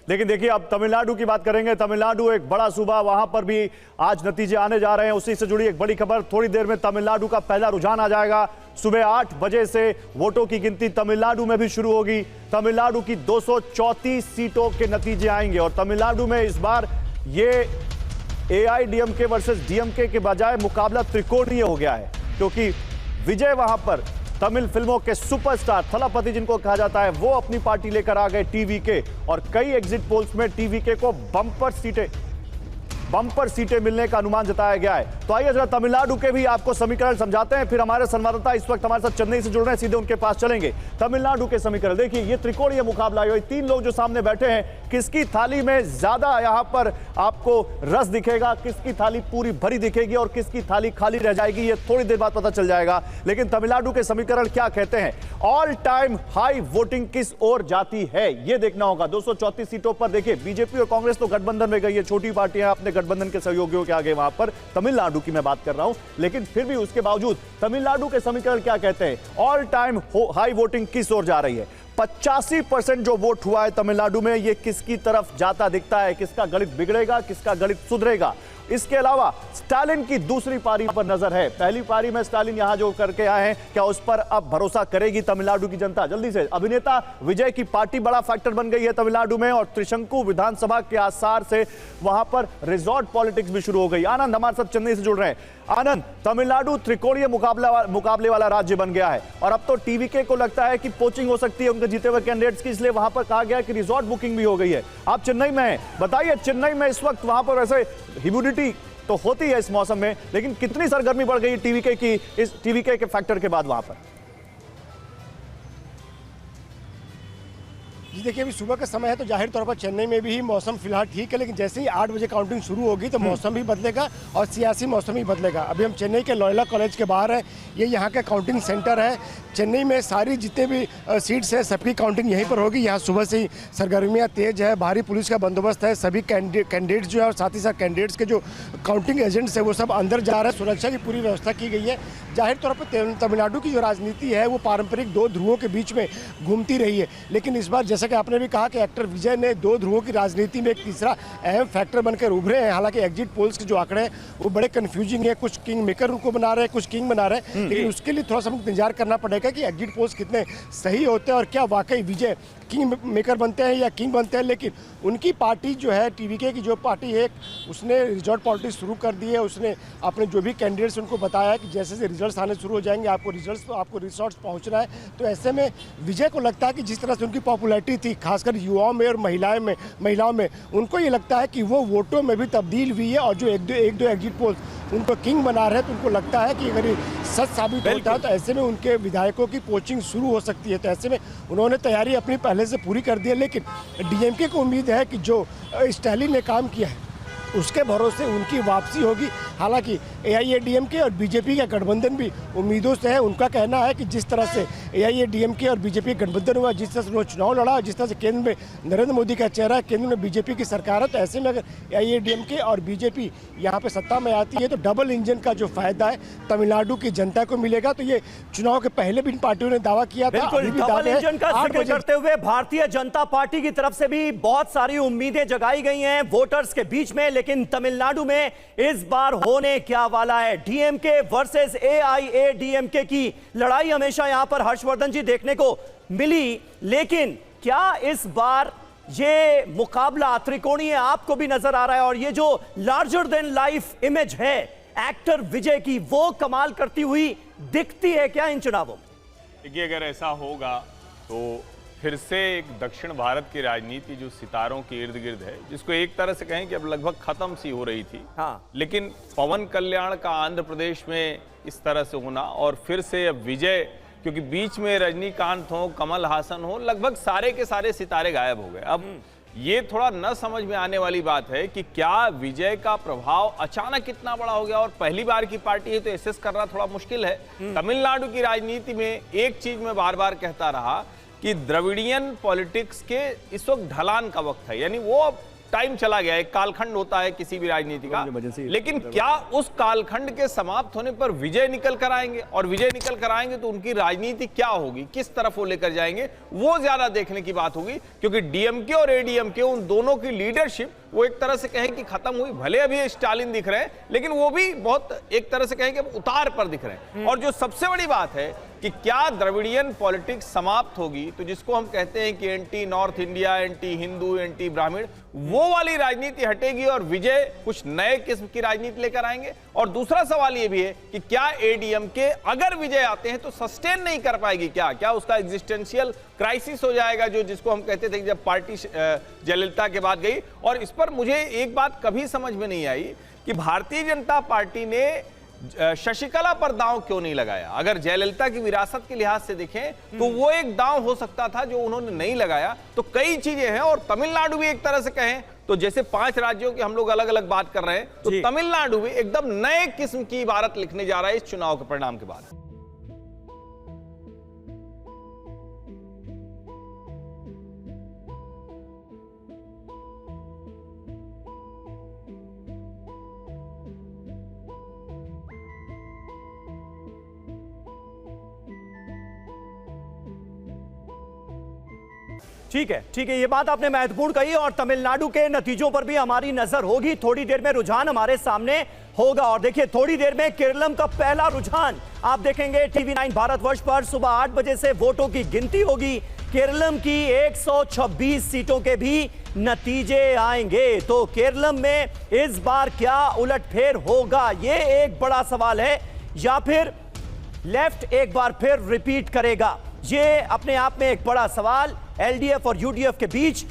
लेकिन देखिए अब तमिलनाडु की बात करेंगे। तमिलनाडु एक बड़ा सूबा, वहां पर भी आज नतीजे आने जा रहे हैं। उसी से जुड़ी एक बड़ी खबर, थोड़ी देर में तमिलनाडु का पहला रुझान आ जाएगा। सुबह 8 बजे से वोटों की गिनती तमिलनाडु में भी शुरू होगी। तमिलनाडु की 234 सीटों के नतीजे आएंगे और तमिलनाडु में इस बार ये एआईडीएमके वर्सेस डीएमके के बजाय मुकाबला त्रिकोणीय हो गया है, क्योंकि विजय वहां पर तमिल फिल्मों के सुपरस्टार थलापति जिनको कहा जाता है, वो अपनी पार्टी लेकर आ गए टीवीके। और कई एग्जिट पोल्स में टीवीके को बम्पर सीटें मिलने का अनुमान जताया गया है। तो आइए जरा तमिलनाडु के भी आपको समीकरण समझाते हैं। फिर हमारे संवाददाता इस वक्त हमारे साथ चेन्नई से जुड़ रहे हैं, सीधे उनके पास चलेंगे। तमिलनाडु के समीकरण देखिए, ये त्रिकोणीय मुकाबला है। तीन लोग जो सामने बैठे हैं, किसकी थाली में ज्यादा यहां पर आपको रस दिखेगा, किसकी थाली पूरी भरी दिखेगी और किसकी थाली खाली रह जाएगी, ये थोड़ी देर बाद पता चल जाएगा। लेकिन तमिलनाडु के समीकरण क्या कहते हैं, ऑल टाइम हाई वोटिंग किस ओर जाती है, ये देखना होगा। 234 सीटों पर देखिए, बीजेपी और कांग्रेस तो गठबंधन में गई है, छोटी पार्टियां अपने गठबंधन के सहयोगियों के आगे वहां पर। तमिलनाडु की मैं बात कर रहा हूं, लेकिन फिर भी उसके बावजूद तमिलनाडु के समीकरण क्या कहते हैं, ऑल टाइम हाई वोटिंग किस ओर जा रही है। 85% जो वोट हुआ है तमिलनाडु में, ये किसकी तरफ जाता दिखता है, किसका गणित बिगड़ेगा, किसका गणित सुधरेगा। इसके अलावा स्टालिन की दूसरी पारी पर नजर है। पहली पारी में स्टालिन यहां जो करके आए हैं, क्या उस पर अब भरोसा करेगी तमिलनाडु की जनता। जल्दी से, अभिनेता विजय की पार्टी बड़ा फैक्टर बन गई है तमिलनाडु में, और त्रिशंकु विधानसभा के आसार से वहां पर रिजॉर्ट पॉलिटिक्स भी शुरू हो गई। आनंद हमारे साथ चेन्नई से जुड़ रहे हैं। आनंद, तमिलनाडु त्रिकोणीय मुकाबले वाला राज्य बन गया है और अब तो टीवीके को लगता है कि पोचिंग हो सकती है उनके जीते हुए कैंडिडेट्स की, इसलिए वहां पर कहा गया कि रिजॉर्ट बुकिंग भी हो गई है। आप चेन्नई में हैं, बताइए चेन्नई में इस वक्त वहां पर वैसे ह्यूमिडिटी तो होती है इस मौसम में, लेकिन कितनी सरगर्मी बढ़ गई टीवीके की, इस टीवीके के फैक्टर के बाद वहां पर? जी देखिए, अभी सुबह का समय है तो जाहिर तौर पर चेन्नई में भी मौसम फिलहाल ठीक है, लेकिन जैसे ही 8 बजे काउंटिंग शुरू होगी तो मौसम भी बदलेगा और सियासी मौसम भी बदलेगा। अभी हम चेन्नई के लॉयला कॉलेज के बाहर हैं, ये यहाँ का काउंटिंग सेंटर है। चेन्नई में सारी जितने भी सीट्स हैं सबकी काउंटिंग यहीं पर होगी। यहाँ सुबह से ही सरगर्मियाँ तेज है, भारी पुलिस का बंदोबस्त है। सभी कैंडिडेट्स जो है और साथ ही साथ कैंडिडेट्स के जो काउंटिंग एजेंट्स हैं वो सब अंदर जा रहे हैं। सुरक्षा की पूरी व्यवस्था की गई है। जाहिर तौर पर तमिलनाडु की जो राजनीति है वो पारंपरिक 2 ध्रुवों के बीच में घूमती रही है, लेकिन इस बार जैसा कि आपने भी कहा कि एक्टर विजय ने 2 ध्रुवों की राजनीति में एक तीसरा अहम फैक्टर बनकर उभरे हैं। हालांकि एग्जिट पोल्स के जो आंकड़े हैं वो बड़े कंफ्यूजिंग है, कुछ किंग मेकर उनको बना रहे हैं, कुछ किंग बना रहे हैं, लेकिन उसके लिए थोड़ा सा हमको इंतजार करना पड़ेगा कि एग्जिट पोल्स कितने सही होते हैं और क्या वाकई विजय किंग मेकर बनते हैं या किंग बनते हैं। लेकिन उनकी पार्टी जो है, टीवीके की जो पार्टी है, उसने रिजॉर्ट पॉलिटिक्स शुरू कर दी है। उसने अपने जो भी कैंडिडेट्स उनको बताया है कि जैसे जैसे रिजल्ट्स आने शुरू हो जाएंगे आपको रिजल्ट्स पहुंचना है। तो ऐसे में विजय को लगता है कि जिस तरह से उनकी पॉपुलैरिटी थी खासकर युवाओं में और महिलाओं में, उनको ये लगता है कि वो वोटों में भी तब्दील हुई है। और जो एक दो एग्जिट पोल्स उनको किंग बना रहे हैं, तो उनको लगता है कि अगर ये सच साबित होता है तो ऐसे में उनके विधायकों की पोचिंग शुरू हो सकती है। तो ऐसे में उन्होंने तैयारी अपनी पहले से पूरी कर दी है। लेकिन डीएमके को उम्मीद है कि जो स्टालिन ने काम किया है उसके भरोसे उनकी वापसी होगी। हालांकि एआईएडीएमके और बीजेपी का गठबंधन भी उम्मीदों से है। उनका कहना है कि जिस तरह से एआईएडीएमके और बीजेपी का गठबंधन हुआ, जिस तरह से उन्होंने चुनाव लड़ा, जिस तरह से केंद्र में नरेंद्र मोदी का चेहरा है, केंद्र में बीजेपी की सरकार है, तो ऐसे में अगर एआईएडीएमके और बीजेपी यहाँ पे सत्ता में आती है तो डबल इंजन का जो फायदा है तमिलनाडु की जनता को मिलेगा। तो ये चुनाव के पहले भी इन पार्टियों ने दावा किया था। डबल इंजन का जिक्र करते हुए भारतीय जनता पार्टी की तरफ से भी बहुत सारी उम्मीदें जगाई गई हैं वोटर्स के बीच में, लेकिन तमिलनाडु में इस बार होने क्या वाला है? डीएमके वर्सेस एआईएडीएमके की लड़ाई हमेशा यहां पर हर्षवर्धन जी देखने को मिली, लेकिन क्या इस बार ये मुकाबला त्रिकोणीय आपको भी नजर आ रहा है? और ये जो लार्जर देन लाइफ इमेज है एक्टर विजय की, वो कमाल करती हुई दिखती है क्या इन चुनावों में? देखिए, अगर ऐसा होगा तो फिर से एक दक्षिण भारत की राजनीति जो सितारों के इर्द गिर्द है, जिसको एक तरह से कहें कि अब लगभग खत्म सी हो रही थी, लेकिन पवन कल्याण का आंध्र प्रदेश में इस तरह से होना और फिर से अब विजय, क्योंकि बीच में रजनीकांत हो, कमल हासन हो, लगभग सारे के सारे सितारे गायब हो गए। अब ये थोड़ा न समझ में आने वाली बात है कि क्या विजय का प्रभाव अचानक इतना बड़ा हो गया, और पहली बार की पार्टी है तो एसेस करना थोड़ा मुश्किल है। तमिलनाडु की राजनीति में एक चीज मैं बार बार कहता रहा कि द्रविडियन पॉलिटिक्स के इस वक्त ढलान का वक्त है, यानी वो टाइम चला गया, एक कालखंड होता है किसी भी राजनीति का, लेकिन क्या उस कालखंड के समाप्त होने पर विजय निकल कर आएंगे? और विजय निकल कर आएंगे तो उनकी राजनीति क्या होगी, किस तरफ वो लेकर जाएंगे, वो ज्यादा देखने की बात होगी। क्योंकि डीएमके और एडीएमके उन दोनों की लीडरशिप वो एक तरह से कहें कि खत्म हुई। भले अभी स्टालिन दिख रहे हैं, लेकिन वो भी बहुत एक तरह से कहें कि उतार पर दिख रहे हैं। और जो सबसे बड़ी बात है कि क्या द्रविडियन पॉलिटिक्स समाप्त होगी, तो जिसको हम कहते हैं कि anti north India, anti Hindu, anti ब्राह्मण, वो वाली राजनीति हटेगी और विजय कुछ नए किस्म की राजनीति लेकर आएंगे। और दूसरा सवाल ये भी है कि क्या एडीएमके अगर विजय आते हैं तो सस्टेन नहीं कर पाएगी, क्या उसका एग्जिस्टेंशियल क्राइसिस हो जाएगा, जो जिसको हम कहते थे कि जब पार्टी जयललिता के बाद गई। और इस पर मुझे एक बात कभी समझ में नहीं आई कि भारतीय जनता पार्टी ने शशिकला पर दांव क्यों नहीं लगाया। अगर जयललिता की विरासत के लिहाज से देखें तो वो एक दांव हो सकता था जो उन्होंने नहीं लगाया। तो कई चीजें हैं, और तमिलनाडु भी एक तरह से कहें तो जैसे 5 राज्यों की हम लोग अलग अलग बात कर रहे हैं, तो तमिलनाडु भी एकदम नए किस्म की इबारत लिखने जा रहा है इस चुनाव के परिणाम के बाद। ठीक है, ये बात आपने महत्वपूर्ण कही और तमिलनाडु के नतीजों पर भी हमारी नजर होगी। थोड़ी देर में रुझान हमारे सामने होगा। और देखिए, थोड़ी देर में केरलम का पहला रुझान आप देखेंगे टीवी9 भारतवर्ष पर। सुबह 8 बजे से वोटों की गिनती होगी। केरलम की 126 सीटों के भी नतीजे आएंगे। तो केरलम में इस बार क्या उलटफेर होगा, ये एक बड़ा सवाल है, या फिर लेफ्ट एक बार फिर रिपीट करेगा, ये अपने आप में एक बड़ा सवाल। एलडीएफ और यूडीएफ के बीच